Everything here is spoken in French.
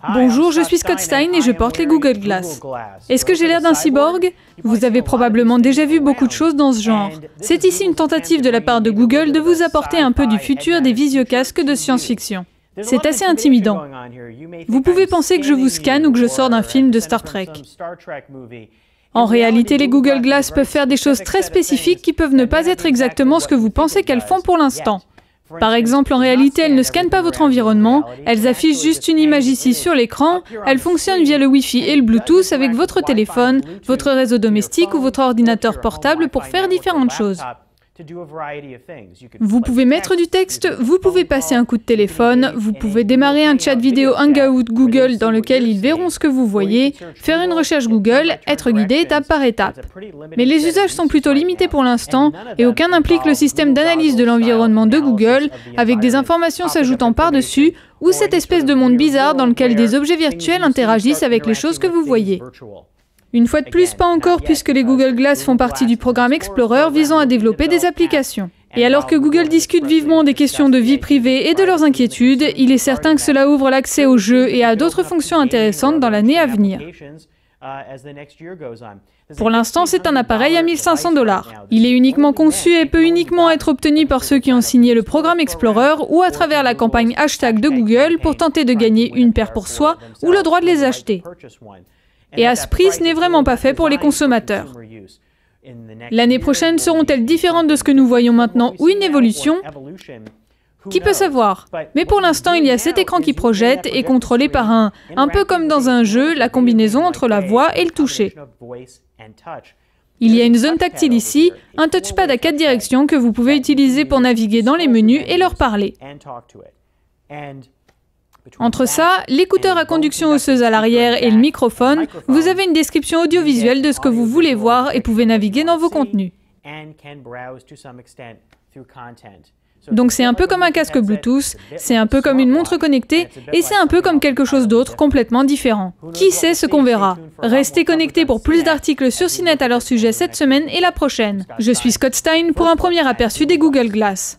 Bonjour, je suis Scott Stein et je porte les Google Glass. Est-ce que j'ai l'air d'un cyborg? Vous avez probablement déjà vu beaucoup de choses dans ce genre. C'est ici une tentative de la part de Google de vous apporter un peu du futur des visiocasques de science-fiction. C'est assez intimidant. Vous pouvez penser que je vous scanne ou que je sors d'un film de Star Trek. En réalité, les Google Glass peuvent faire des choses très spécifiques qui peuvent ne pas être exactement ce que vous pensez qu'elles font pour l'instant. Par exemple, en réalité, elles ne scannent pas votre environnement, elles affichent juste une image ici sur l'écran, elles fonctionnent via le Wi-Fi et le Bluetooth avec votre téléphone, votre réseau domestique ou votre ordinateur portable pour faire différentes choses. Vous pouvez mettre du texte, vous pouvez passer un coup de téléphone, vous pouvez démarrer un chat vidéo Hangout Google dans lequel ils verront ce que vous voyez, faire une recherche Google, être guidé étape par étape. Mais les usages sont plutôt limités pour l'instant et aucun n'implique le système d'analyse de l'environnement de Google avec des informations s'ajoutant par-dessus ou cette espèce de monde bizarre dans lequel des objets virtuels interagissent avec les choses que vous voyez. Une fois de plus, pas encore, puisque les Google Glass font partie du programme Explorer visant à développer des applications. Et alors que Google discute vivement des questions de vie privée et de leurs inquiétudes, il est certain que cela ouvre l'accès aux jeux et à d'autres fonctions intéressantes dans l'année à venir. Pour l'instant, c'est un appareil à 1 500 $. Il est uniquement conçu et peut uniquement être obtenu par ceux qui ont signé le programme Explorer ou à travers la campagne hashtag de Google pour tenter de gagner une paire pour soi ou le droit de les acheter. Et à ce prix, ce n'est vraiment pas fait pour les consommateurs. L'année prochaine seront-elles différentes de ce que nous voyons maintenant ou une évolution? Qui peut savoir? Mais pour l'instant, il y a cet écran qui projette et contrôlé par un peu comme dans un jeu, la combinaison entre la voix et le toucher. Il y a une zone tactile ici, un touchpad à 4 directions que vous pouvez utiliser pour naviguer dans les menus et leur parler. Entre ça, l'écouteur à conduction osseuse à l'arrière et le microphone, vous avez une description audiovisuelle de ce que vous voulez voir et pouvez naviguer dans vos contenus. Donc c'est un peu comme un casque Bluetooth, c'est un peu comme une montre connectée et c'est un peu comme quelque chose d'autre complètement différent. Qui sait ce qu'on verra? Restez connectés pour plus d'articles sur CNET à leur sujet cette semaine et la prochaine. Je suis Scott Stein pour un premier aperçu des Google Glass.